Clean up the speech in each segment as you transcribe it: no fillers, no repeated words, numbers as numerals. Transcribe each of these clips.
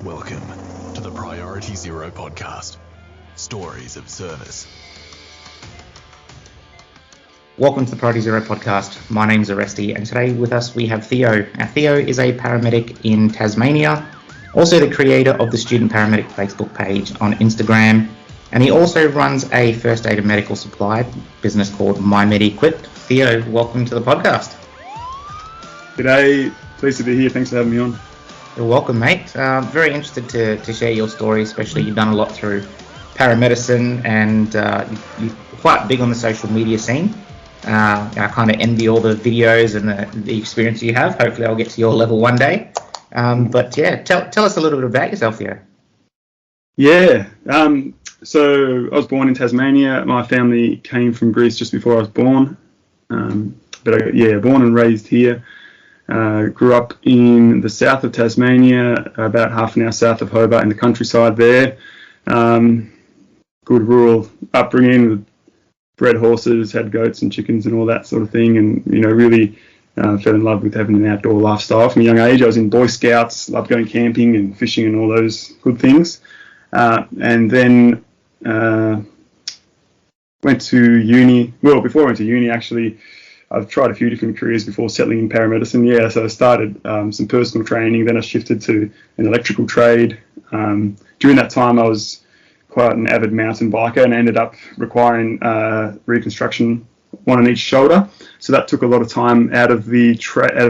Welcome to the Priority Zero podcast. Stories of service. Welcome to the Priority Zero podcast. My name's Aresti, and today with us we have Theo. Now, Theo is a paramedic in Tasmania, also the creator of the Student Paramedic Facebook page on Instagram, and he also runs a first aid and medical supply business called MyMediEquip. Theo, welcome to the podcast. G'day, pleased to be here. Thanks for having me on. You're welcome, mate. Very interested to share your story, especially you've done a lot through paramedicine and you're quite big on the social media scene. I kind of envy all the videos and the experience you have. Hopefully I'll get to your level one day. But yeah, tell us a little bit about yourself, Theo. Yeah, so I was born in Tasmania. My family came from Greece just before I was born. Born and raised here. Grew up in the south of Tasmania, about half an hour south of Hobart in the countryside there. Good rural upbringing, bred horses, had goats and chickens and all that sort of thing, and really fell in love with having an outdoor lifestyle. From a young age, I was in Boy Scouts, loved going camping and fishing and all those good things. And then went to uni. Well, before I went to uni, actually, I've tried a few different careers before settling in paramedicine. Yeah, so I started some personal training, then I shifted to an electrical trade. During that time, I was quite an avid mountain biker and ended up requiring reconstruction, one on each shoulder. So that took a lot of time out of the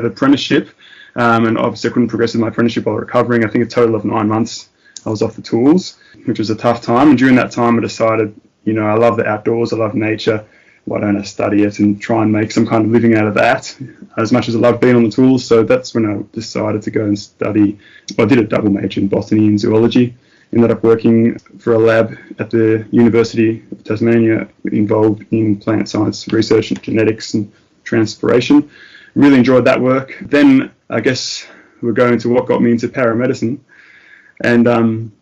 apprenticeship, and obviously I couldn't progress with my apprenticeship while recovering. I think a total of 9 months I was off the tools, which was a tough time. And during that time, I decided, I love the outdoors, I love nature. Why don't I study it and try and make some kind of living out of that, as much as I love being on the tools? So that's when I decided to go and study. I did a double major in botany and zoology. Ended up working for a lab at the University of Tasmania involved in plant science research and genetics and transpiration. Really enjoyed that work. Then I guess we're going to what got me into paramedicine. And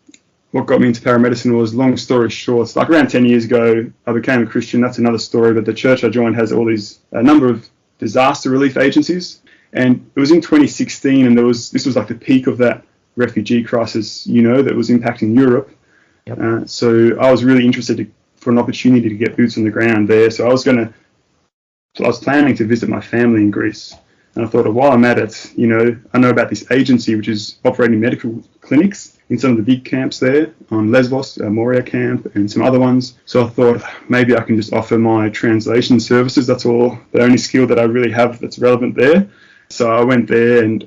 what got me into paramedicine was, long story short, like around 10 years ago, I became a Christian. That's another story, but the church I joined has a number of disaster relief agencies. And it was in 2016, and this was like the peak of that refugee crisis, that was impacting Europe. Yep. So I was really interested for an opportunity to get boots on the ground there. So I was planning to visit my family in Greece. And I thought, while I'm at it, I know about this agency which is operating medical clinics in some of the big camps there on Lesbos, Moria camp, and some other ones. So I thought maybe I can just offer my translation services. That's the only skill that I really have that's relevant there. So I went there and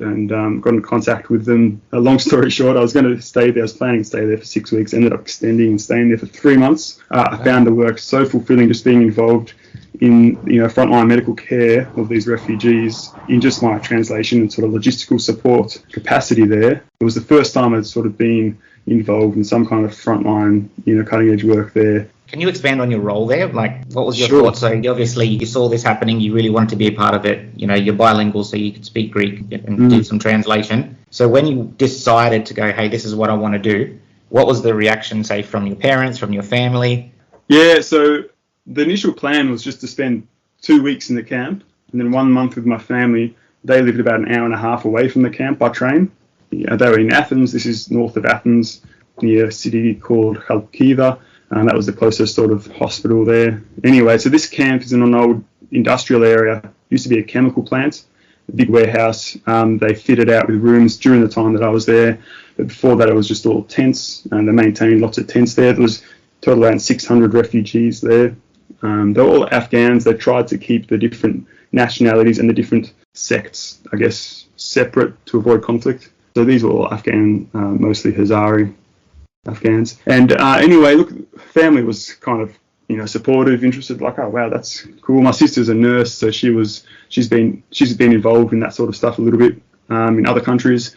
got in contact with them. Long story short, I was going to stay there. I was planning to stay there for 6 weeks. Ended up extending and staying there for 3 months. I found the work so fulfilling, just being involved in frontline medical care of these refugees in just my translation and sort of logistical support capacity there. It was the first time I'd sort of been involved in some kind of frontline, cutting edge work there. Can you expand on your role there? Like, what was your Sure. thoughts? So obviously you saw this happening, you really wanted to be a part of it. You're bilingual, so you could speak Greek and do some translation. So when you decided to go, hey, this is what I want to do, what was the reaction, say, from your parents, from your family? Yeah, so the initial plan was just to spend 2 weeks in the camp and then 1 month with my family. They lived about an hour and a half away from the camp by train. They were in Athens. This is north of Athens, near a city called Chalkida. And that was the closest sort of hospital there. Anyway, so this camp is in an old industrial area. Used to be a chemical plant, a big warehouse. They fitted out with rooms during the time that I was there. But before that, it was just all tents, and they maintained lots of tents there. There was total around 600 refugees there. They're all Afghans. They tried to keep the different nationalities and the different sects, I guess, separate to avoid conflict. So these were all Afghan, mostly Hazari Afghans. And anyway, look, family was kind of, supportive, interested, like, oh wow, that's cool. My sister's a nurse, so she's been involved in that sort of stuff a little bit in other countries.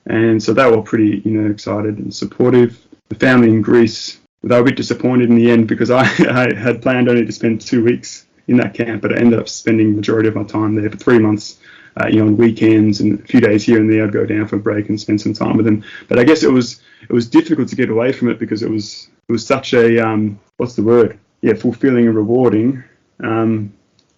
And so they were pretty, excited and supportive. The family in Greece, they were a bit disappointed in the end because I had planned only to spend 2 weeks in that camp, but I ended up spending the majority of my time there for 3 months. On weekends and a few days here and there, I'd go down for a break and spend some time with them. But I guess it was difficult to get away from it because it was such a fulfilling and rewarding,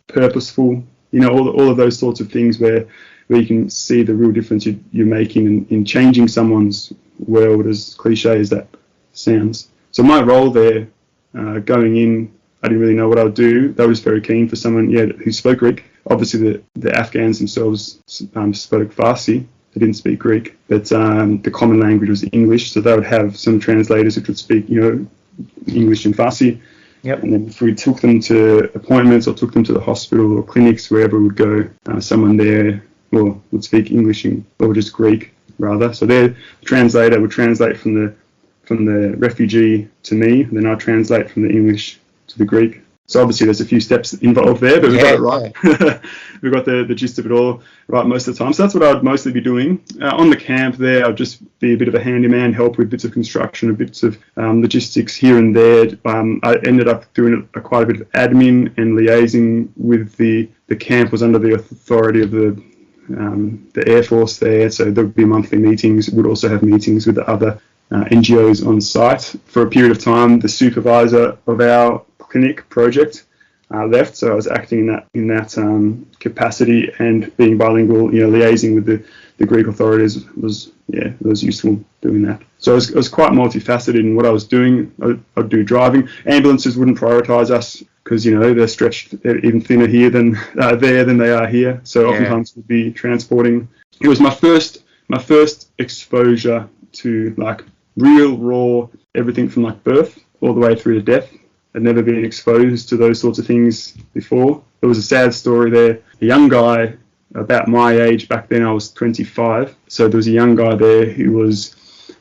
purposeful. All of those sorts of things where where you can see the real difference you're making in changing someone's world, as cliche as that sounds. So my role there, going in, I didn't really know what I would do. They were just very keen for someone, who spoke Greek. Obviously, the Afghans themselves spoke Farsi. They didn't speak Greek, but the common language was English. So they would have some translators which would speak, English and Farsi. Yep. And then if we took them to appointments or took them to the hospital or clinics, wherever we would go, someone there would speak English or just Greek rather. So their translator would translate from the refugee to me, and then I translate from the English to the Greek. So obviously there's a few steps involved there, but we got it right. Yeah. We got the gist of it all right most of the time. So that's what I'd mostly be doing. On the camp there, I'd just be a bit of a handyman, help with bits of construction, bits of logistics here and there. I ended up doing quite a bit of admin and liaising with the camp was under the authority of the Air Force there. So there would be monthly meetings. We'd also have meetings with the other NGOs on site. For a period of time, the supervisor of our clinic project left, so I was acting in that capacity, and being bilingual, liaising with the Greek authorities was useful doing that. So I was quite multifaceted in what I was doing. I'd do driving. Ambulances wouldn't prioritise us because they're stretched even thinner here than there than they are here. So oftentimes we'd be transporting. It was my first exposure to like real raw everything from like birth all the way through to death. I'd never been exposed to those sorts of things before. There was a sad story there. A young guy about my age back then, I was 25. So there was a young guy there who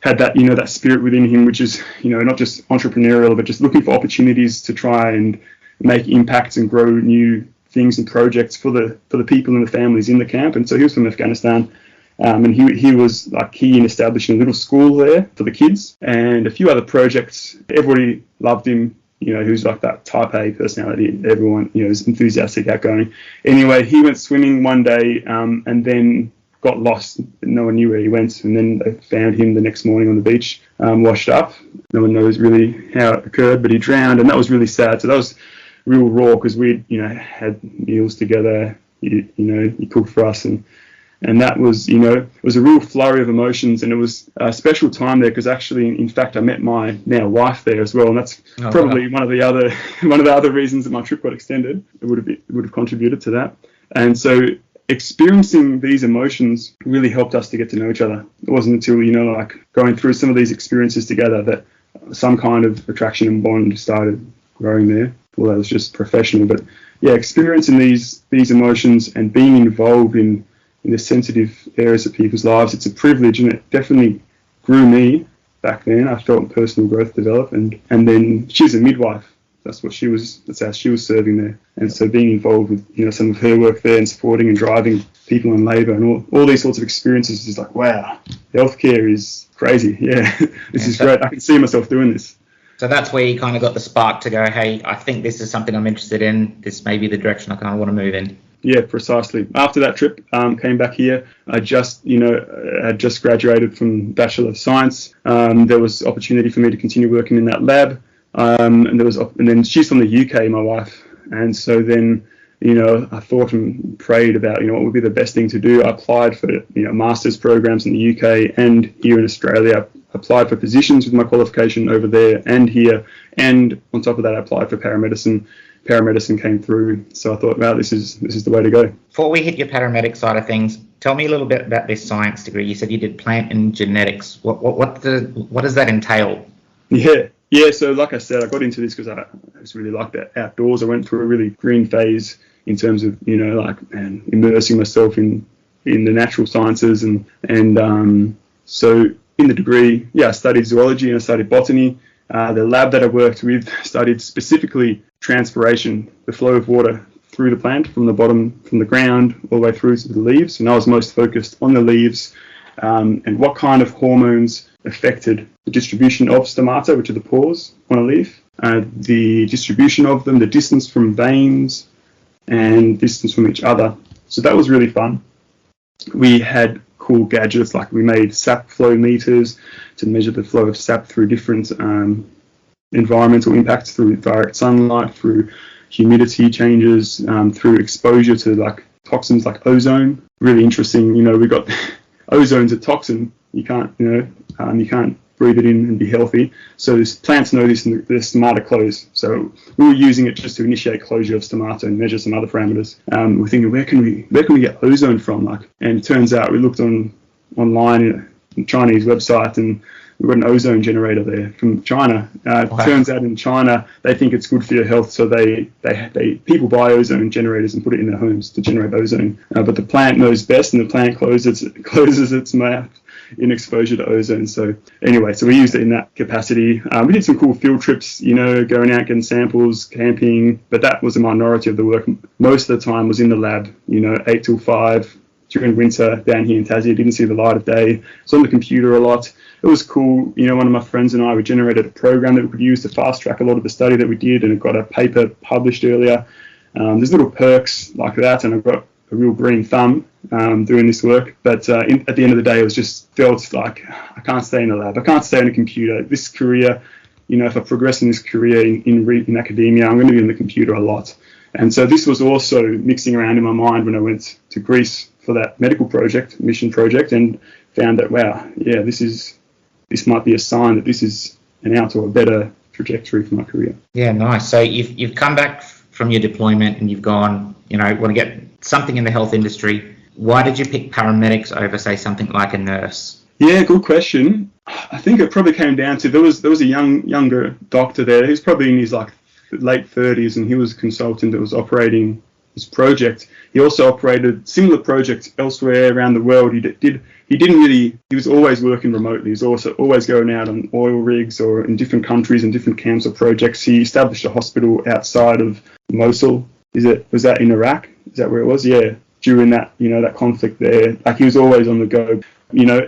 had that, that spirit within him, which is, not just entrepreneurial, but just looking for opportunities to try and make impacts and grow new things and projects for the people and the families in the camp. And so he was from Afghanistan. And he was like key in establishing a little school there for the kids and a few other projects. Everybody loved him. Who's like that type A personality. Everyone, is enthusiastic, outgoing. Anyway, he went swimming one day and then got lost. No one knew where he went. And then they found him the next morning on the beach, washed up. No one knows really how it occurred, but he drowned. And that was really sad. So that was real raw because we, had meals together. He cooked for us and that was, it was a real flurry of emotions, and it was a special time there because actually, in fact, I met my now wife there as well, and that's probably one of the other reasons that my trip got extended. It would have contributed to that, and so experiencing these emotions really helped us to get to know each other. It wasn't until like going through some of these experiences together that some kind of attraction and bond started growing there. Well, that was just professional, but experiencing these emotions and being involved in the sensitive areas of people's lives, it's a privilege, and it definitely grew me back then. I felt personal growth develop, and then she's a midwife. That's how she was serving there. And so being involved with some of her work there and supporting and driving people in labour and all these sorts of experiences is like, wow, healthcare is crazy. Yeah, this is great. I can see myself doing this. So that's where you kind of got the spark to go, hey, I think this is something I'm interested in. This may be the direction I kind of want to move in. Yeah, precisely. After that trip, came back here. I had just graduated from Bachelor of Science. There was opportunity for me to continue working in that lab. And then she's from the UK, my wife. And so then, I thought and prayed about, what would be the best thing to do. I applied for, master's programs in the UK and here in Australia. I applied for positions with my qualification over there and here. And on top of that, I applied for paramedicine. Paramedicine came through, so I thought, wow, this is the way to go. Before we hit your paramedic side of things, tell me a little bit about this science degree. You said you did plant and genetics. What does that entail? Yeah. So like I said, I got into this because I just really liked that outdoors. I went through a really green phase in terms of immersing myself in the natural sciences and so in the degree, I studied zoology and I studied botany. The lab that I worked with studied specifically transpiration, the flow of water through the plant from the ground all the way through to the leaves. And I was most focused on the leaves and what kind of hormones affected the distribution of stomata, which are the pores on a leaf, the distribution of them, the distance from veins and distance from each other. So that was really fun. We had cool gadgets, like we made sap flow meters to measure the flow of sap through different environmental impacts, through direct sunlight, through humidity changes, through exposure to like toxins like ozone. Really interesting. We got ozone's a toxin. You can't breathe it in and be healthy. So plants know this, and they're stomata close. So we were using it just to initiate closure of stomata and measure some other parameters. We're thinking, where can we get ozone from? And it turns out we looked online in a Chinese website, and we've got an ozone generator there from China. Turns out in China they think it's good for your health, so people buy ozone generators and put it in their homes to generate ozone. But the plant knows best, and the plant closes its mouth in exposure to ozone. So anyway, we used it in that capacity. We did some cool field trips, going out, getting samples, camping, but that was a minority of the work. Most of the time was in the lab, 8 till 5 during winter down here in Tassie. Didn't see the light of day. It's on the computer a lot. It was cool. One of my friends and I, we generated a program that we could use to fast track a lot of the study that we did, and it got a paper published earlier. There's little perks like that, and I've got a real green thumb doing this work. But at the end of the day, it was just felt like I can't stay in the lab. I can't stay on a computer. This career, if I progress in this career in academia, I'm going to be on the computer a lot. And so this was also mixing around in my mind when I went to Greece for that medical mission project, and found that, wow, yeah, this might be a sign that this is an out or a better trajectory for my career. Yeah, nice. So you've come back from your deployment and you've gone, want to get something in the health industry. Why did you pick paramedics over, say, something like a nurse? Yeah, good question. I think it probably came down to there was a younger doctor there. He was probably in his late 30s, and he was a consultant that was operating this project. He also operated similar projects elsewhere around the world. He was always working remotely. He was also always going out on oil rigs or in different countries and different camps or projects. He established a hospital outside of Mosul. Was that in Iraq? Is that where it was? Yeah. During that, that conflict there, he was always on the go,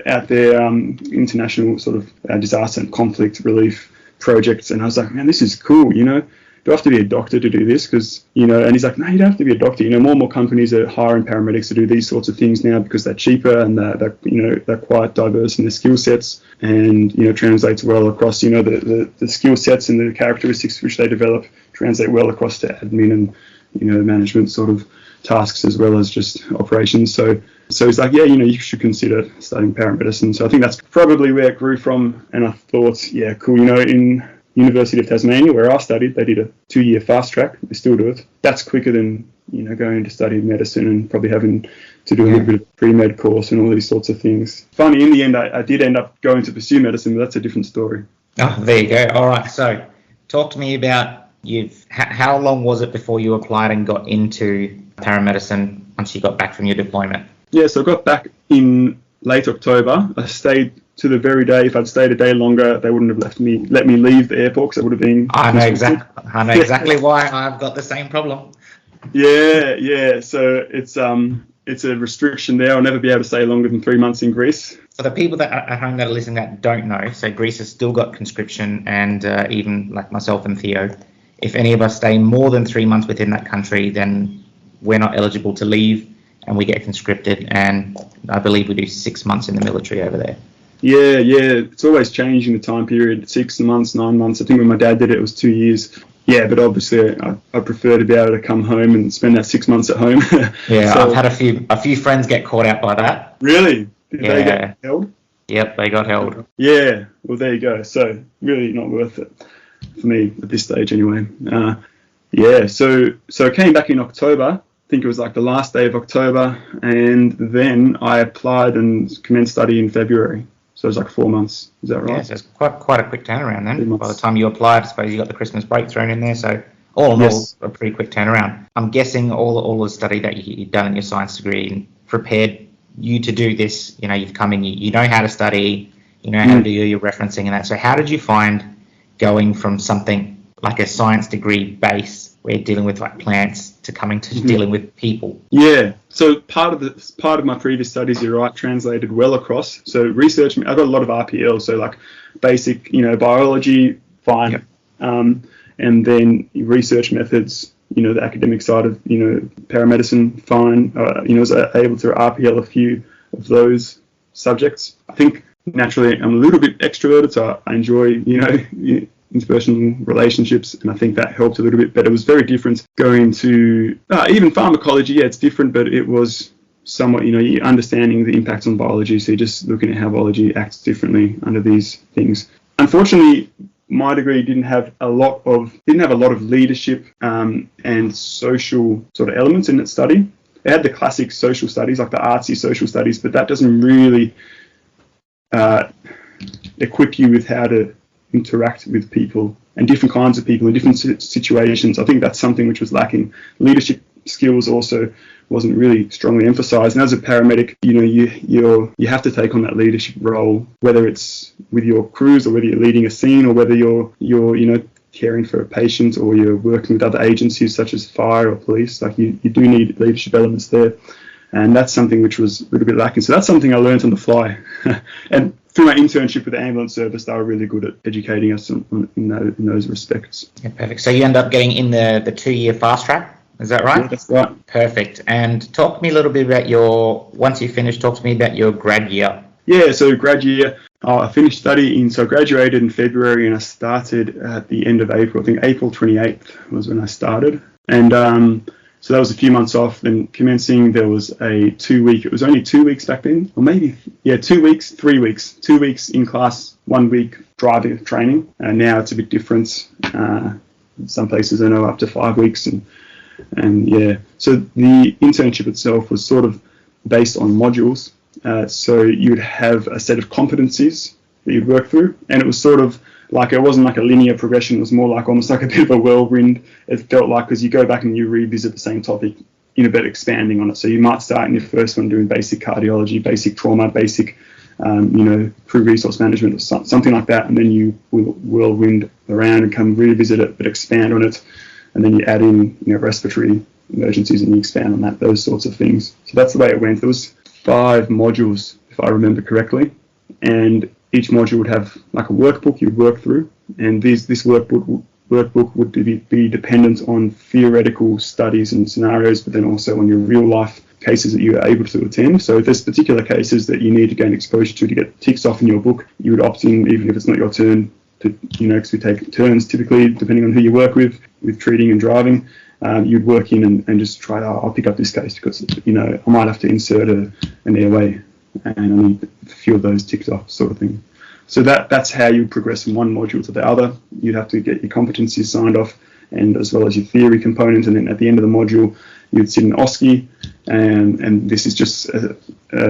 out there, international sort of disaster and conflict relief projects. And I was like, man, this is cool, Do I have to be a doctor to do this? Because, and he's like, no, you don't have to be a doctor. More and more companies are hiring paramedics to do these sorts of things now because they're cheaper and they're quite diverse in their skill sets, and, translates well across, the skill sets and the characteristics which they develop translate well across to admin and, management sort of tasks as well as just operations. So he's like, yeah, you should consider studying paramedicine. So I think that's probably where it grew from. And I thought, yeah, cool, in University of Tasmania, where I studied, they did a 2-year fast track. They still do it. That's quicker than, going to study medicine and probably having to do a little bit of pre-med course and all these sorts of things. Funny, in the end, I did end up going to pursue medicine, but that's a different story. Oh, there you go. All right. So talk to me about how long was it before you applied and got into paramedicine once you got back from your deployment? Yeah, so I got back in late October. I stayed to the very day. If I'd stayed a day longer, they wouldn't have let me leave the airport, because it would have been... I know exactly why. I've got the same problem. Yeah. So it's a restriction there. I'll never be able to stay longer than 3 months in Greece. For the people that at home that are listening that don't know, so Greece has still got conscription, and even like myself and Theo, if any of us stay more than 3 months within that country, then we're not eligible to leave, and we get conscripted. And I believe we do 6 months in the military over there. Yeah. It's always changing the time period. 6 months, 9 months. I think when my dad did it, it was 2 years. Yeah, but obviously I prefer to be able to come home and spend that 6 months at home. Yeah, so, I've had a few friends get caught out by that. Really? Did they get held? Yep, they got held. Yeah, well, there you go. So really not worth it for me at this stage anyway. So I came back in October. I think it was like the last day of October, and then I applied and commenced study in February. So it was like 4 months. Is that right? Yeah, so it's quite a quick turnaround then. By the time you applied, I suppose you got the Christmas break thrown in there. So all in all, a pretty quick turnaround. I'm guessing all the study that you've done in your science degree prepared you to do this. You've come in, you know how to study, you know how to do your referencing and that. So how did you find going from something like a science degree base, where you're dealing with like plants, to coming to dealing with people? Yeah, so part of my previous studies, you're right, translated well across. So research, I got a lot of RPL, so like basic, biology, fine. Yep. And then research methods, the academic side of, paramedicine, fine. I was able to RPL a few of those subjects. I think naturally I'm a little bit extroverted, so I enjoy, interpersonal relationships, and I think that helped a little bit. But it was very different going to even pharmacology. Yeah, it's different, but it was somewhat, you're understanding the impacts on biology, so you're just looking at how biology acts differently under these things. Unfortunately, my degree didn't have a lot of leadership and social sort of elements in its study. It had the classic social studies, like the artsy social studies, but that doesn't really equip you with how to interact with people and different kinds of people in different situations. I think that's something which was lacking. Leadership skills also wasn't really strongly emphasized. And as a paramedic, you have to take on that leadership role, whether it's with your crews or whether you're leading a scene or whether you're caring for a patient or you're working with other agencies such as fire or police. Like you do need leadership elements there. And that's something which was a little bit lacking. So that's something I learned on the fly. And through my internship with the ambulance service, they were really good at educating us in those respects. Yeah, perfect. So you end up getting in the 2-year fast track, is that right? Yeah, that's right. Perfect. And talk to me a little bit about once you finish, talk to me about your grad year. Yeah, so grad year, I finished studying, so I graduated in February and I started at the end of April. I think April 28th was when I started. And so that was a few months off. Then commencing, there was a 2-week, it was only 2 weeks back then, or maybe, 2 weeks, 3 weeks, 2 weeks in class, 1 week driving training. And now it's a bit different. Some places I know up to 5 weeks. And yeah, so the internship itself was sort of based on modules. So you would have a set of competencies that you'd work through, and it was sort of like, it wasn't like a linear progression. It was more like almost like a bit of a whirlwind. It felt like, because you go back and you revisit the same topic, but expanding on it. So you might start in your first one doing basic cardiology, basic trauma, basic, crew resource management or something like that, and then you will whirlwind around and come revisit it, but expand on it, and then you add in, respiratory emergencies and you expand on that, those sorts of things. So that's the way it went. There was 5 modules, if I remember correctly, and each module would have like a workbook you'd work through, and this workbook would be dependent on theoretical studies and scenarios, but then also on your real life cases that you are able to attend. So if there's particular cases that you need to gain exposure to get ticks off in your book, you would opt in even if it's not your turn, to because we take turns typically depending on who you work with treating and driving. You'd work in and just try, I'll pick up this case because, I might have to insert an airway and I need a few of those ticked off, sort of thing. So that's how you progress from one module to the other. You'd have to get your competencies signed off, and as well as your theory component. And then at the end of the module, you'd sit in OSCE, and this is just a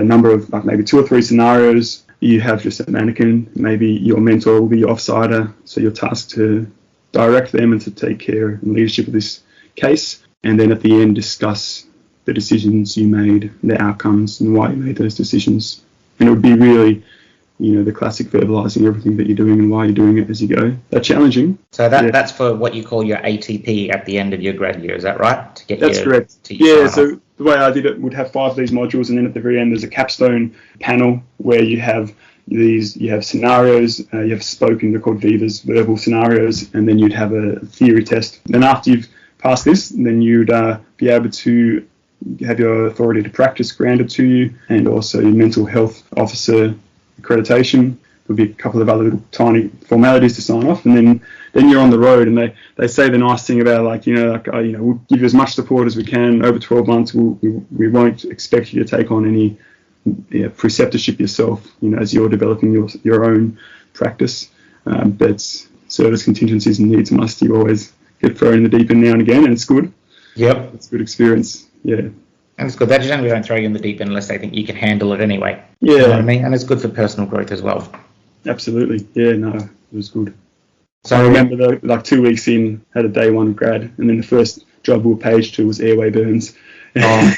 number of like maybe 2 or 3 scenarios. You have just a mannequin, maybe your mentor will be your offsider, so you're tasked to direct them and to take care and leadership of this case, and then at the end discuss the decisions you made, the outcomes, and why you made those decisions. And it would be really, the classic verbalizing everything that you're doing and why you're doing it as you go. They're challenging. So that's for what you call your ATP at the end of your grad year, is that right? To get That's correct. So the way I did it would have 5 of these modules, and then at the very end there's a capstone panel where you have scenarios, you have spoken, they're called VIVAs, verbal scenarios, and then you'd have a theory test. Then after you've passed this, then you'd be able to have your authority to practice granted to you, and also your mental health officer accreditation. There'll be a couple of other little tiny formalities to sign off, and then you're on the road. And they say the nice thing about we'll give you as much support as we can over 12 months. We won't expect you to take on any preceptorship yourself, as you're developing your own practice. But service contingencies and needs must, you always get thrown in the deep end now and again, and it's good. Yep. It's a good experience. Yeah. And it's good. They generally don't throw you in the deep end unless they think you can handle it anyway. Yeah. You know what I mean? And it's good for personal growth as well. Absolutely. Yeah, no, it was good. So I remember 2 weeks in, had a day 1 grad, and then the first job we were paged to was airway burns. Oh.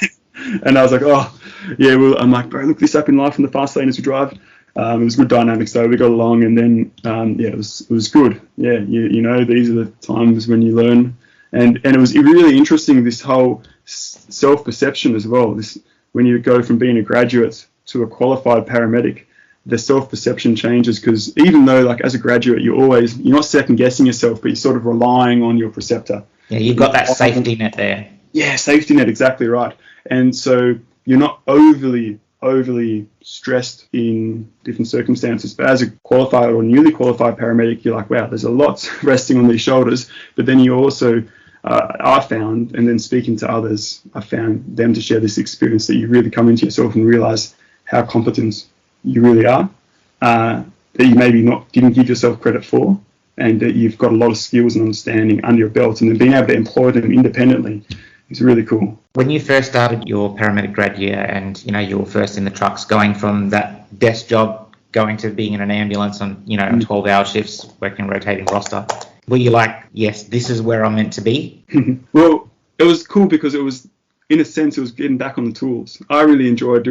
And I was like, I'm like, bro, look this up in life in the fast lane as we drive. It was good dynamics though. We got along, and then it was good. Yeah, these are the times when you learn, and it was really interesting, this whole self-perception as well. This, when you go from being a graduate to a qualified paramedic, the self-perception changes, because even though as a graduate you're not second guessing yourself, but you're sort of relying on your preceptor. Yeah, you've got that safety net there. Yeah, safety net, exactly right. And so you're not overly overly stressed in different circumstances. But as a qualified or newly qualified paramedic, you're like, wow, there's a lot resting on these shoulders. But then you also, I found, and then speaking to others, I found them to share this experience that you really come into yourself and realize how competent you really are, that you maybe didn't give yourself credit for, and that you've got a lot of skills and understanding under your belt, and then being able to employ them independently is really cool. When you first started your paramedic grad year and, you were first in the trucks, going from that desk job, going to being in an ambulance on, 12-hour shifts, working rotating roster, were you like, yes, this is where I'm meant to be? Well, it was cool because it was, in a sense, it was getting back on the tools. I really enjoyed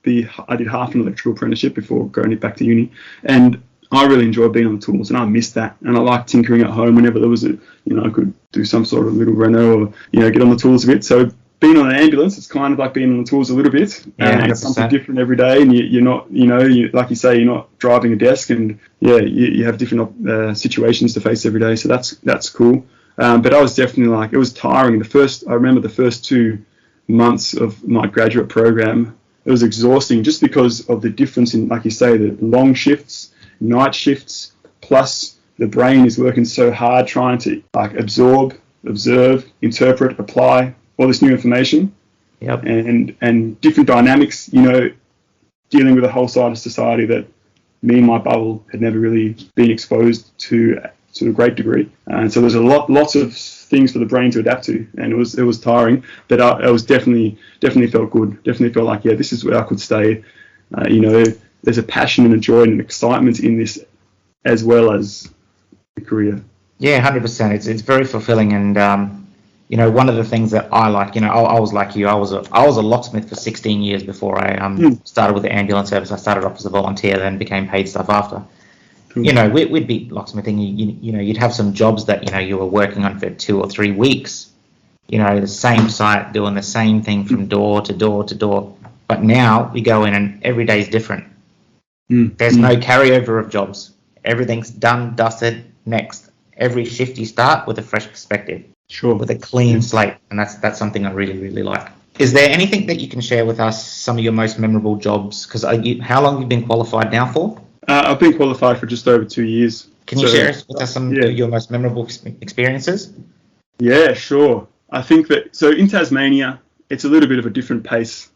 I did half an electrical apprenticeship before going back to uni, and I really enjoyed being on the tools, and I missed that. And I liked tinkering at home whenever there was I could do some sort of little reno or, get on the tools a bit. So being on an ambulance, it's kind of like being on the tools a little bit. Yeah, it's something different every day, and you're not, like you say, you're not driving a desk, and you have different situations to face every day. So that's cool. But I was definitely like, it was tiring. I remember the first 2 months of my graduate program, it was exhausting just because of the difference in, like you say, the long shifts, night shifts, plus the brain is working so hard trying to absorb, observe, interpret, apply all this new information. Yep. And different dynamics, dealing with a whole side of society that me and my bubble had never really been exposed to a great degree. And so there's lots of things for the brain to adapt to, and it was tiring, but I was definitely felt good. Definitely felt like, this is where I could stay. There's a passion and a joy and an excitement in this, as well as the career. Yeah, 100%. It's very fulfilling, and one of the things that I like, I was like you. I was a locksmith for 16 years before I started with the ambulance service. I started off as a volunteer, then became paid staff after. Cool. We'd be locksmithing. You'd have some jobs that you were working on for 2 or 3 weeks. The same site, doing the same thing from door to door to door. But now we go in, and every day is different. There's no carryover of jobs. Everything's done, dusted. Next, every shift you start with a fresh perspective. Sure. With a clean slate, and that's something I really, really like. Is there anything that you can share with us? Some of your most memorable jobs? Because how long have you been qualified now for? I've been qualified for just over 2 years. Can you share with us some of your most memorable experiences? Yeah, sure. I think that, so in Tasmania, it's a little bit of a different pace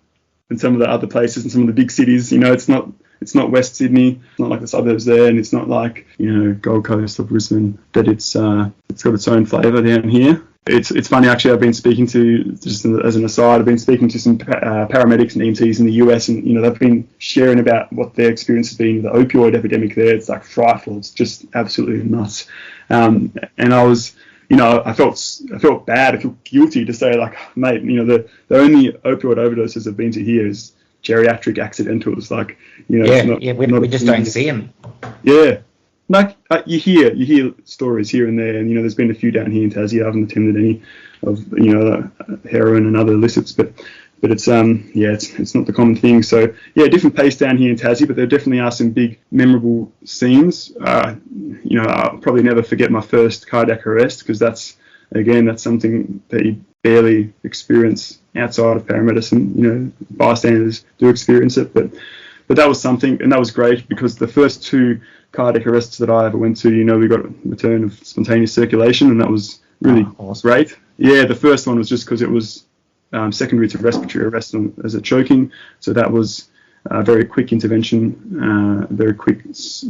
than some of the other places and some of the big cities. It's not West Sydney, it's not like the suburbs there, and it's not like, Gold Coast or Brisbane, but it's got its own flavour down here. It's funny, actually, I've been speaking to, just as an aside, I've been speaking to some paramedics and EMTs in the US, and, they've been sharing about what their experience has been with the opioid epidemic there. It's like frightful. It's just absolutely nuts. And I was, I felt bad. I feel guilty to say, like, mate, the only opioid overdoses I've been to here is geriatric accidentals. Like, we just don't see them. Yeah. Like you hear stories here and there, and there's been a few down here in Tassie. I haven't attended any of heroin and other illicits, but it's it's not the common thing. So different pace down here in Tassie, but there definitely are some big memorable scenes. I'll probably never forget my first cardiac arrest, because that's something that you barely experience outside of paramedicine. Bystanders do experience it, but that was something, and that was great, because the first 2 cardiac arrests that I ever went to, we got a return of spontaneous circulation, and that was really awesome. Great. Yeah, the first one was just because it was secondary to respiratory arrest as a choking, so that was a very quick intervention, very quick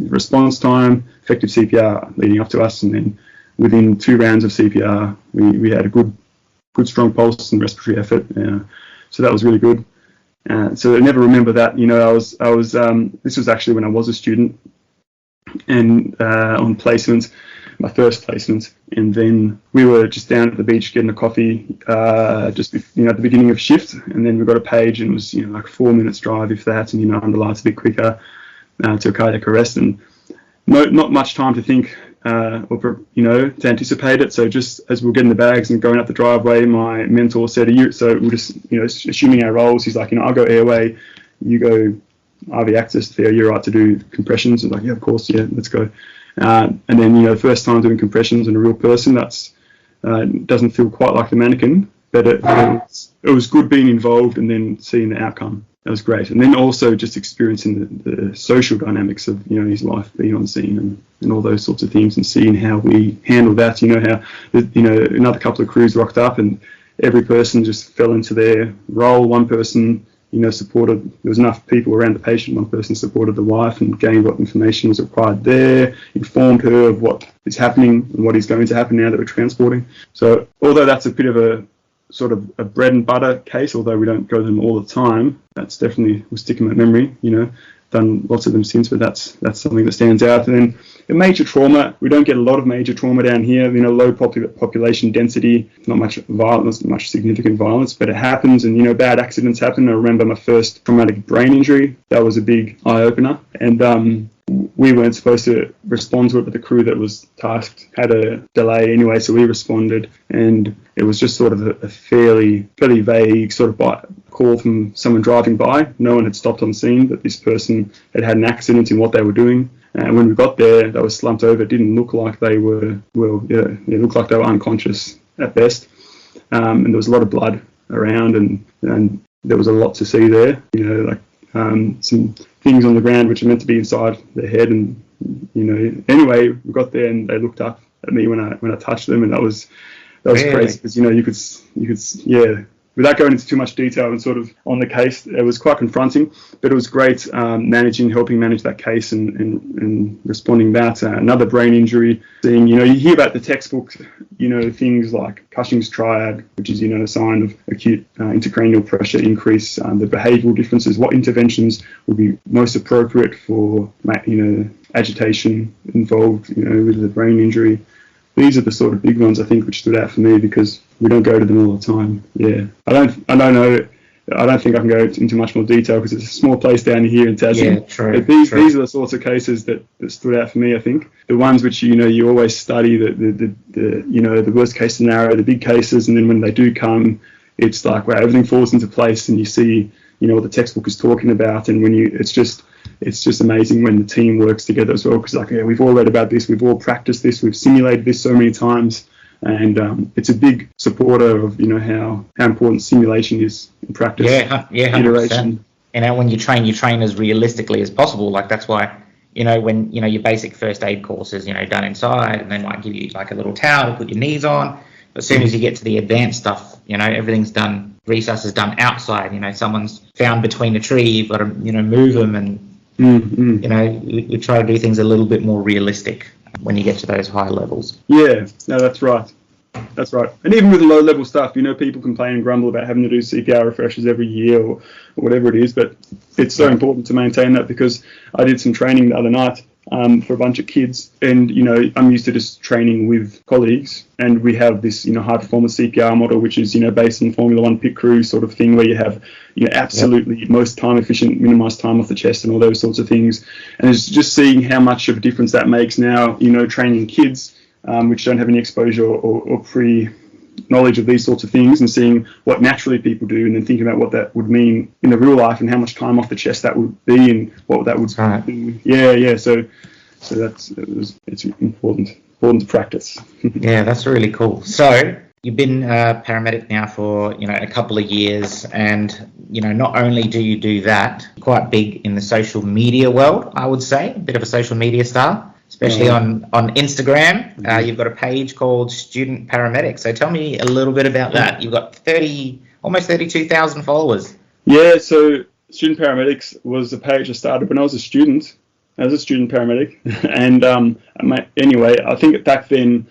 response time, effective CPR leading up to us, and then within 2 rounds of CPR, we had a good strong pulse and respiratory effort, so that was really good. So I never remember that. I was this was actually when I was a student, and on placement, my first placement, and then we were just down at the beach getting a coffee, just at the beginning of shift, and then we got a page, and it was like 4 minutes drive, if that, and under lights a bit quicker to a cardiac arrest, and not much time to think or to anticipate it. So just as we were getting the bags and going up the driveway, my mentor said, so we're just assuming our roles. He's like, I'll go airway, you go IV access. Theo, you're right to do compressions. And like, yeah, of course, yeah, let's go. And then the first time doing compressions on a real person, that's doesn't feel quite like the mannequin, but it was good being involved and then seeing the outcome. that was great. And then also just experiencing the social dynamics of, his life being on scene and all those sorts of things, and seeing how we handle that. How, another couple of crews rocked up and every person just fell into their role. One person, supported, there was enough people around the patient, one person supported the wife and gained what information was required there, informed her of what is happening and what is going to happen now that we're transporting. So although that's a bit of a sort of a bread and butter case, although we don't go to them all the time, that's definitely will stick in my memory. Done lots of them since, but that's something that stands out. And then the major trauma, we don't get a lot of major trauma down here. Low population density, not much violence, not much significant violence, but it happens, and bad accidents happen. I remember my first traumatic brain injury. That was a big eye opener, and we weren't supposed to respond to it, but the crew that was tasked had a delay anyway, so we responded, and it was just sort of a fairly vague sort of call from someone driving by. No one had stopped on scene, but this person had an accident in what they were doing. And when we got there, they were slumped over. It didn't look like they were, it looked like they were unconscious at best. And there was a lot of blood around, and there was a lot to see there, some things on the ground which are meant to be inside their head. And, anyway, we got there and they looked up at me when I touched them, and that was really crazy, because, you could, without going into too much detail and sort of on the case, it was quite confronting, but it was great helping manage that case and responding that. Another brain injury, seeing, you hear about the textbook, things like Cushing's triad, which is, a sign of acute intracranial pressure increase, the behavioural differences, what interventions would be most appropriate for, agitation involved, with the brain injury. These are the sort of big ones, I think, which stood out for me, because we don't go to them all the time. Yeah, I don't know. I don't think I can go into much more detail because it's a small place down here in Tassie. Yeah, true. But these are the sorts of cases that stood out for me, I think. The ones which, you always study, the worst case scenario, the big cases, and then when they do come, it's like, wow, everything falls into place, and you see, what the textbook is talking about, and it's just amazing when the team works together as well, because we've all read about this, we've all practiced this, we've simulated this so many times, and it's a big supporter of how important simulation is in practice. Yeah, 100%. Iteration. When you train as realistically as possible. Like, that's why when your basic first aid courses done inside, and they might give you like a little towel to put your knees on. But as soon as you get to the advanced stuff, everything's done. Resus is done outside. Someone's found between a tree, you've got to move them, and we try to do things a little bit more realistic when you get to those high levels. Yeah, no, that's right. That's right. And even with the low level stuff, people complain and grumble about having to do CPR refreshers every year or whatever it is, but it's so important to maintain that, because I did some training the other night for a bunch of kids, and I'm used to just training with colleagues, and we have this high performance CPR model, which is based on Formula One pit crew sort of thing, where you have absolutely most time efficient, minimized time off the chest, and all those sorts of things. And it's just seeing how much of a difference that makes now, training kids which don't have any exposure or pre-knowledge of these sorts of things, and seeing what naturally people do, and then thinking about what that would mean in the real life, and how much time off the chest that would be, and what that would be. Yeah. So it's important to practice. Yeah, that's really cool. So you've been a paramedic now for a couple of years, and not only do you do that, quite big in the social media world, I would say, a bit of a social media star. Especially on Instagram. You've got a page called Student Paramedic. So tell me a little bit about that. You've got almost 32,000 followers. Yeah, so Student Paramedics was a page I started when I was a student. I was a student paramedic. And anyway, I think back then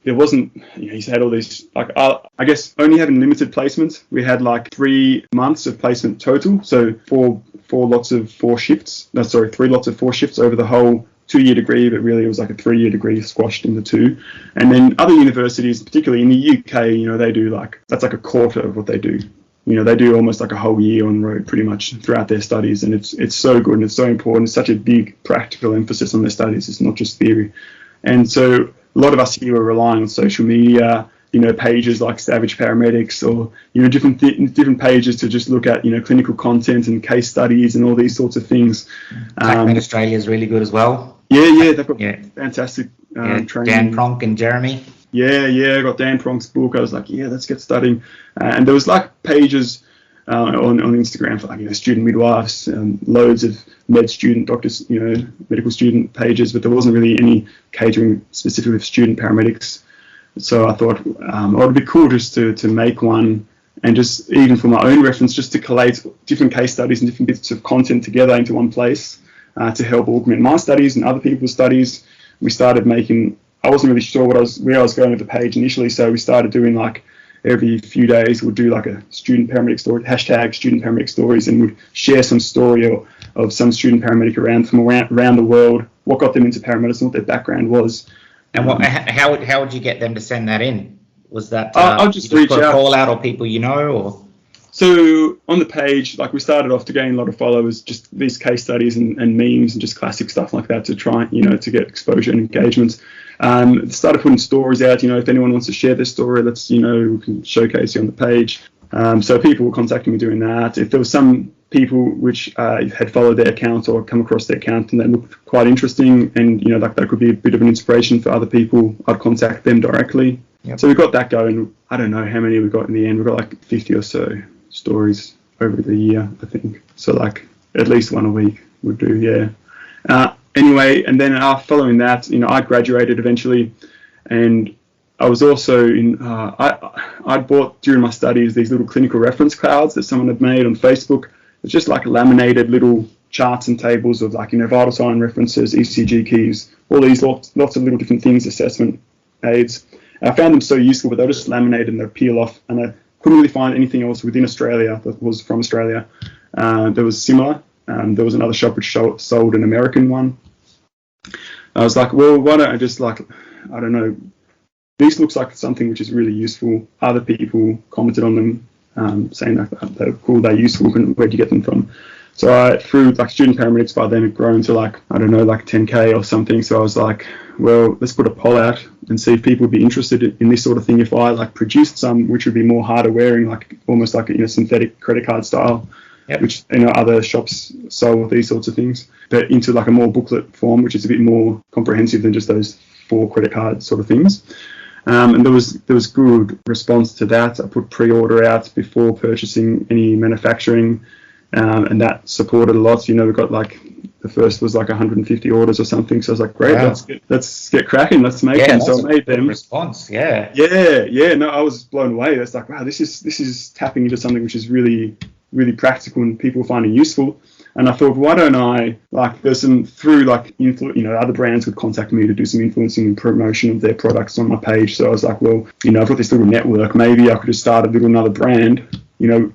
there wasn't, you had all these, I guess only having limited placements. We had 3 months of placement total. So three lots of 4 shifts over the whole 2-year degree, but really it was like a 3-year degree squashed into 2. And then other universities, particularly in the UK, they do that's like a quarter of what they do. They do almost like a whole year on the road pretty much throughout their studies, and it's so good and it's so important. It's such a big practical emphasis on their studies. It's not just theory. And so a lot of us here are relying on social media, pages like Savage Paramedics, or different pages to just look at clinical content and case studies and all these sorts of things. Med Australia is really good as well. Yeah, they've got fantastic training. Dan Pronk and Jeremy. Yeah, I got Dan Pronk's book. I was like, let's get studying. And there was pages on Instagram for student midwives, loads of med student doctors, medical student pages, but there wasn't really any catering specifically for student paramedics. So I thought it would be cool just to make one, and just even for my own reference, just to collate different case studies and different bits of content together into one place to help augment my studies and other people's studies. We started making, I wasn't really sure where I was going with the page initially, so we started doing every few days we'd do a student paramedic story, hashtag student paramedic stories, and would share some story of some student paramedic from around the world, what got them into paramedicine, what their background was. And how would you get them to send that in? Was that I'll just reach put a out, call out, or people or? So on the page, we started off to gain a lot of followers, just these case studies and memes and just classic stuff like that to try, to get exposure and engagement. Started putting stories out, if anyone wants to share their story, let's, we can showcase you on the page. So people were contacting me doing that. If there was some people which had followed their account or come across their account and they looked quite interesting, and, that could be a bit of an inspiration for other people, I'd contact them directly. Yep. So we got that going. I don't know how many we got in the end. We got 50 or so stories over the year, I think. So at least one a week would do, yeah. Anyway, and then following that, I graduated eventually, and I was also I'd bought during my studies these little clinical reference cards that someone had made on Facebook. It's just laminated little charts and tables of vital sign references, ECG keys, all these lots of little different things, assessment aids. And I found them so useful, but they were just laminated and they'd peel off, and I couldn't really find anything else within Australia that was from Australia that was similar. There was another shop which sold an American one. I was like, well, why don't I just I don't know, this looks like something which is really useful. Other people commented on them, saying they're cool, they're useful, where'd you get them from? So I, through student paramedics, by then had grown to 10K or something. So I was like, well, let's put a poll out and see if people would be interested in this sort of thing. If I produced some which would be more harder wearing, almost synthetic credit card style. Yep. Which other shops sold these sorts of things, but into a more booklet form, which is a bit more comprehensive than just those 4 credit card sort of things. And there was good response to that. I put pre-order out before purchasing any manufacturing, and that supported a lot. We got the first was 150 orders or something. So I was like, great, wow. let's get cracking, let's make them. So I made them. Response, yeah. Yeah. No, I was blown away. It's wow, this is tapping into something which is really, really practical and people finding useful. And I thought, why don't I, there's some, through other brands would contact me to do some influencing and promotion of their products on my page. So I was like, well, I've got this little another maybe I could just start another brand,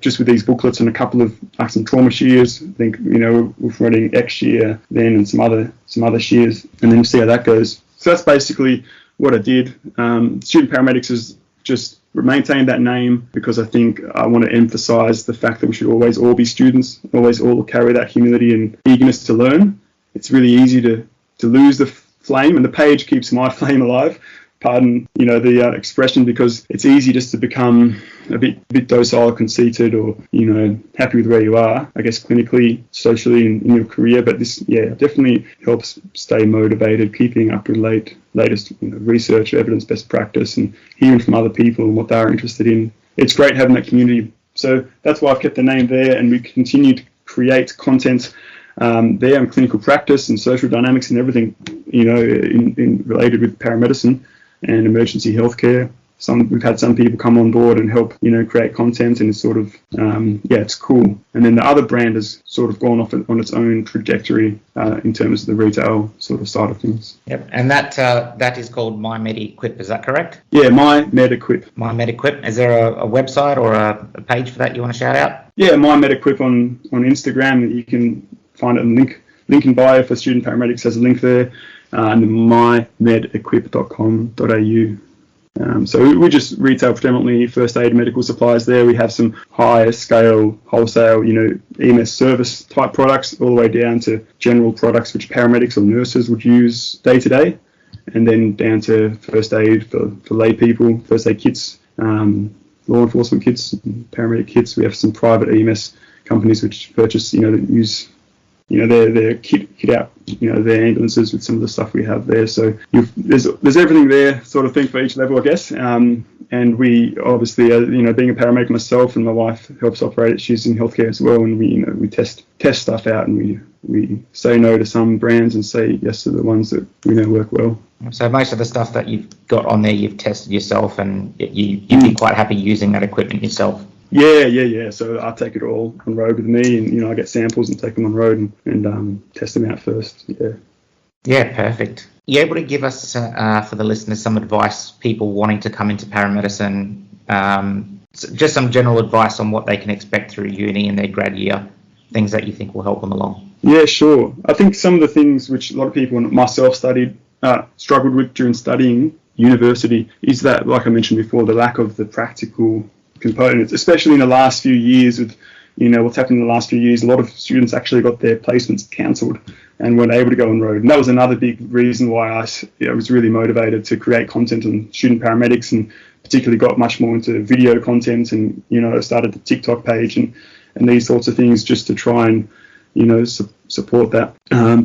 just with these booklets and a couple of some trauma shears. I think, we're running X shear then and some other shears, and then see how that goes. So that's basically what I did. Student Paramedics is just maintain that name because I think I want to emphasize the fact that we should always all be students, always all carry that humility and eagerness to learn. It's really easy to lose the flame, and the page keeps my flame alive. Pardon, the expression, because it's easy just to become a bit docile, conceited, or, happy with where you are, I guess, clinically, socially, in your career. But this, definitely helps stay motivated, keeping up with latest research, evidence, best practice, and hearing from other people and what they're interested in. It's great having that community. So that's why I've kept the name there, and we continue to create content there on clinical practice and social dynamics and everything, in related with paramedicine and emergency healthcare. We've had some people come on board and help, create content, and it's sort of, it's cool. And then the other brand has sort of gone off on its own trajectory in terms of the retail sort of side of things. Yep, and that is called My Med-Equip, is that correct? Yeah, My Med-Equip. My Med-Equip. Is there a website or a page for that you want to shout out? Yeah, My Med-Equip on Instagram. You can find it in link in bio for student paramedics. There's a link there. And mymedequip.com.au. So we just retail predominantly first aid medical supplies there. We have some higher scale wholesale, EMS service type products, all the way down to general products which paramedics or nurses would use day to day, and then down to first aid for lay people, first aid kits, law enforcement kits, paramedic kits. We have some private EMS companies which purchase, that use their kit out, their ambulances with some of the stuff we have there. So there's everything there, sort of thing, for each level, I guess. And we obviously, being a paramedic myself, and my wife helps operate it. She's in healthcare as well, and we test stuff out, and we say no to some brands and say yes to the ones that we know work well. So most of the stuff that you've got on there, you've tested yourself, and you'd be quite happy using that equipment yourself. Yeah. So I take it all on road with me, and I get samples and take them on road and test them out first. Yeah, perfect. Are you able to give us, for the listeners, some advice, people wanting to come into paramedicine, just some general advice on what they can expect through uni in their grad year, things that you think will help them along? Yeah, sure. I think some of the things which a lot of people, and myself, struggled with during studying university is that, like I mentioned before, the lack of the practical components, especially in the last few years with, what's happened in the last few years. A lot of students actually got their placements cancelled and weren't able to go on road. And that was another big reason why I was really motivated to create content on student paramedics, and particularly got much more into video content, and, started the TikTok page and these sorts of things, just to try and, support that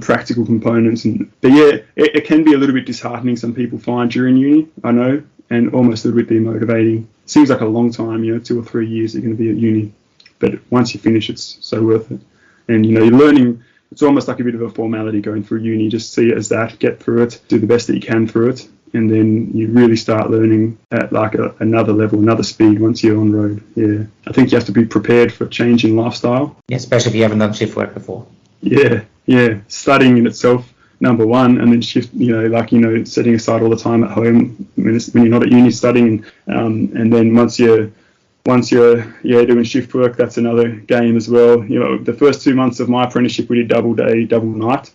practical components. But yeah, it can be a little bit disheartening, some people find, during uni, I know, and almost a little bit demotivating. Seems like a long time, 2 or 3 years you're going to be at uni, but once you finish, it's so worth it. And you're learning. It's almost like a bit of a formality going through uni. Just see it as that, get through it, do the best that you can through it, and then you really start learning at like another level, another speed once you're on road. Yeah, I think you have to be prepared for change in lifestyle. Yeah, especially if you haven't done shift work before. Yeah. Studying in itself, number one, and then shift. Setting aside all the time at home when you're not at uni studying, and then once you're doing shift work, that's another game as well. The first 2 months of my apprenticeship, we did double day, double night,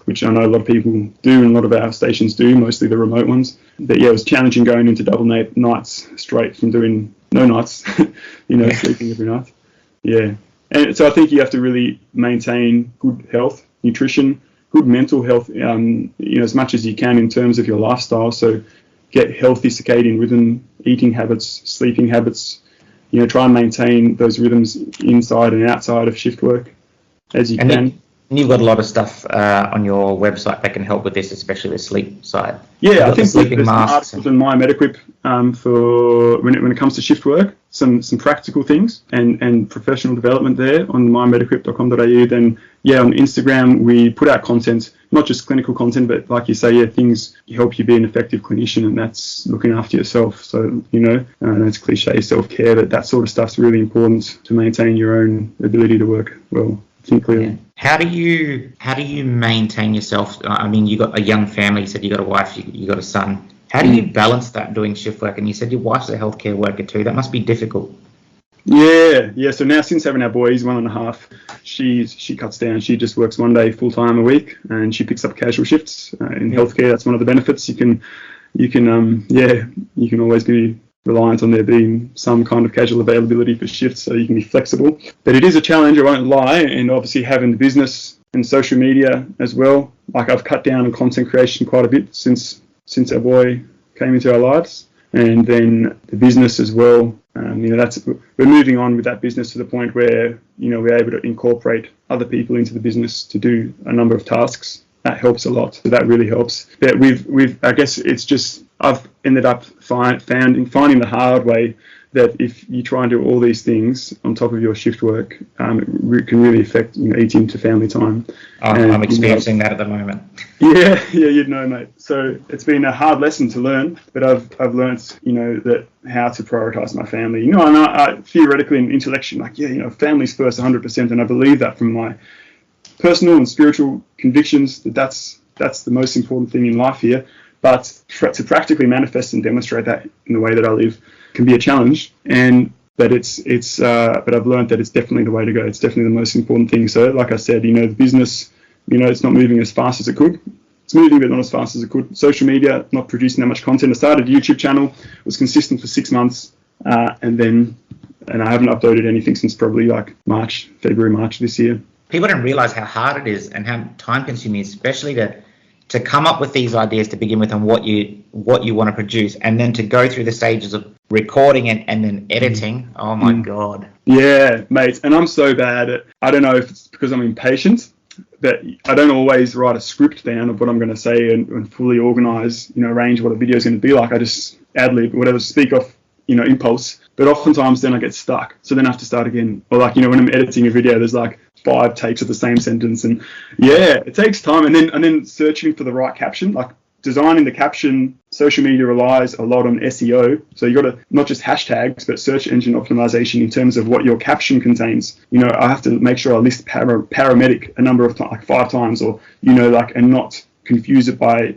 which I know a lot of people do, and a lot of our stations do, mostly the remote ones. But yeah, it was challenging going into double nights straight from doing no nights, sleeping every night. Yeah. And so I think you have to really maintain good health, nutrition, good mental health, as much as you can in terms of your lifestyle. So get healthy circadian rhythm, eating habits, sleeping habits, try and maintain those rhythms inside and outside of shift work as you can. And you've got a lot of stuff on your website that can help with this, especially the sleep side. Yeah, I think there's articles in my MedEquip for when it comes to shift work, some practical things and professional development there on mymediquip.com.au. Then on Instagram we put out content, not just clinical content, but like you say, things help you be an effective clinician, and that's looking after yourself. So that's cliche self-care, but that sort of stuff's really important to maintain your own ability to work well. Yeah. How do you maintain yourself? I mean, you got a young family. You said you got a wife, you got a son. How do you balance that doing shift work? And you said your wife's a healthcare worker too. That must be difficult. Yeah. So now, since having our boy, he's 1.5, she cuts down. She just works 1 day full time a week, and she picks up casual shifts in healthcare. That's one of the benefits. You can always be reliant on there being some kind of casual availability for shifts, so you can be flexible. But it is a challenge, I won't lie, and obviously having the business and social media as well. Like, I've cut down on content creation quite a bit since our boy came into our lives, and then the business as well. We're moving on with that business to the point where we're able to incorporate other people into the business to do a number of tasks. That helps a lot. So that really helps. But I guess it's just, I've ended up finding the hard way that if you try and do all these things on top of your shift work, it can really affect eating to family time. I'm experiencing that at the moment. Yeah, you'd know, mate. So it's been a hard lesson to learn, but I've learned that how to prioritize my family. And I theoretically and intellectually, family's first 100%, and I believe that from my personal and spiritual convictions that's the most important thing in life here. But to practically manifest and demonstrate that in the way that I live can be a challenge. But I've learned that it's definitely the way to go. It's definitely the most important thing. So, like I said, the business, it's not moving as fast as it could. It's moving, but not as fast as it could. Social media, not producing that much content. I started a YouTube channel, was consistent for 6 months, and I haven't uploaded anything since probably like February, March this year. People don't realize how hard it is and how time consuming, especially to come up with these ideas to begin with and what you want to produce, and then to go through the stages of recording and then editing. Oh my God. Yeah, mate. And I'm so bad at, I don't know if it's because I'm impatient, but I don't always write a script down of what I'm going to say and fully organize, arrange what a video is going to be like. I just ad-lib, whatever, speak off, impulse. But oftentimes then I get stuck. So then I have to start again. Or like, when I'm editing a video, there's like 5 takes of the same sentence. And yeah, it takes time. And then searching for the right caption, like designing the caption. Social media relies a lot on SEO. So you got to not just hashtags, but search engine optimization in terms of what your caption contains. I have to make sure I list paramedic a number of times, like 5 times, or, and not confuse it by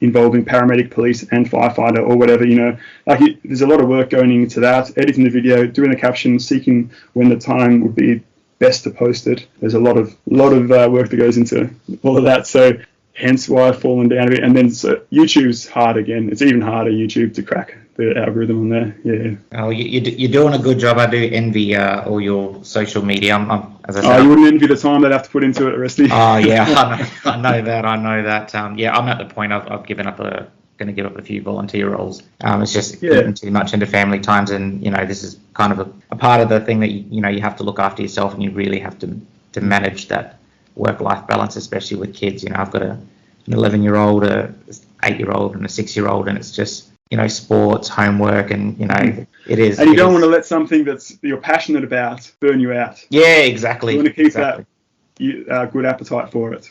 involving paramedic, police and firefighter or whatever, there's a lot of work going into that, editing the video, doing the caption, seeking when the time would be best to post it. There's a lot of work that goes into all of that. So hence why I've fallen down a bit. And then YouTube's hard again. It's even harder, YouTube, to crack the algorithm on there. Yeah. Oh, you're doing a good job. I do envy all your social media. As I said, you wouldn't envy the time they'd have to put into it, Rusty. Oh yeah, I know that. I'm at the point I've given up going to give up a few volunteer roles. It's just getting too much into family times, and this is kind of a part of the thing that you have to look after yourself, and you really have to manage that work-life balance, especially with kids. I've got an 11-year-old, a 8-year-old, and a 6-year-old, and it's just sports, homework, and it is. And you don't want to let something that's you're passionate about burn you out. Yeah, exactly. You want to keep that good appetite for it.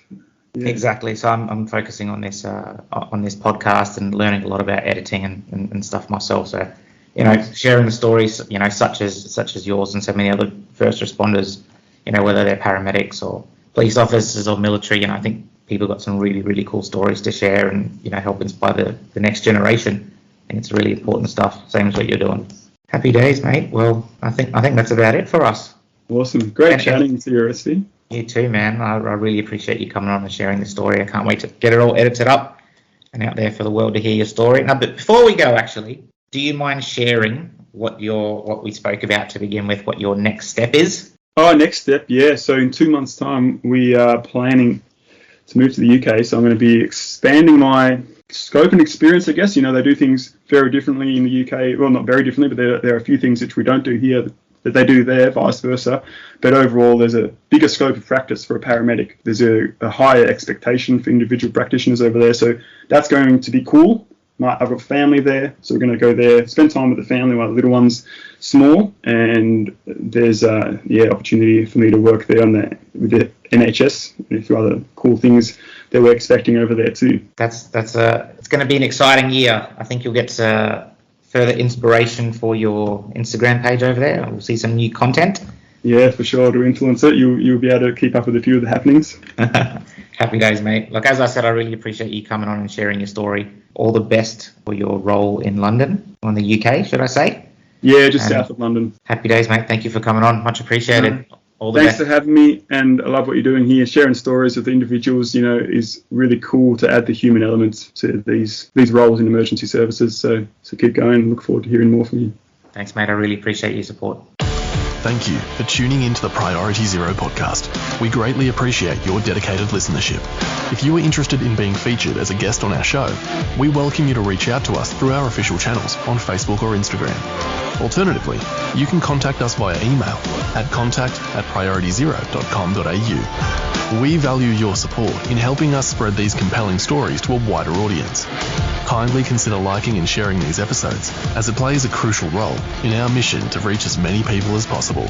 Yeah. Exactly. So I'm focusing on this podcast and learning a lot about editing and stuff myself. So sharing the stories such as yours and so many other first responders, whether they're paramedics or police officers or military, I think people got some really, really cool stories to share and help inspire the next generation. I think it's really important stuff, same as what you're doing. Happy days, mate. Well, I think that's about it for us. Awesome. Great chatting to you, Rusty. You too, man. I really appreciate you coming on and sharing the story. I can't wait to get it all edited up and out there for the world to hear your story. Now, but before we go, actually, do you mind sharing what we spoke about to begin with, what your next step is? Oh, next step, yeah. So in 2 months' time, we are planning to move to the UK. So I'm going to be expanding my scope and experience, I guess. They do things very differently in the UK. Well, not very differently, but there are a few things which we don't do here that they do there, vice versa. But overall, there's a bigger scope of practice for a paramedic. There's a higher expectation for individual practitioners over there. So that's going to be cool. I've got family there, so we're going to go there, spend time with the family while the little one's small, and there's opportunity for me to work there with the NHS and a few other cool things that we're expecting over there too. It's going to be an exciting year. I think you'll get further inspiration for your Instagram page over there. We'll see some new content. Yeah, for sure. To influence it, you'll be able to keep up with a few of the happenings. Happy days, mate. Like, as I said, I really appreciate you coming on and sharing your story. All the best for your role in London, or in the UK, should I say? Yeah, just south of London. Happy days, mate. Thank you for coming on. Much appreciated. All the Thanks best. for having me, and I love what you're doing here. Sharing stories with individuals, is really cool to add the human element to these roles in emergency services. So keep going. Look forward to hearing more from you. Thanks, mate. I really appreciate your support. Thank you for tuning into the Priority Zero podcast. We greatly appreciate your dedicated listenership. If you are interested in being featured as a guest on our show, we welcome you to reach out to us through our official channels on Facebook or Instagram. Alternatively, you can contact us via email at contact@priorityzero.com.au. We value your support in helping us spread these compelling stories to a wider audience. Kindly consider liking and sharing these episodes, as it plays a crucial role in our mission to reach as many people as possible.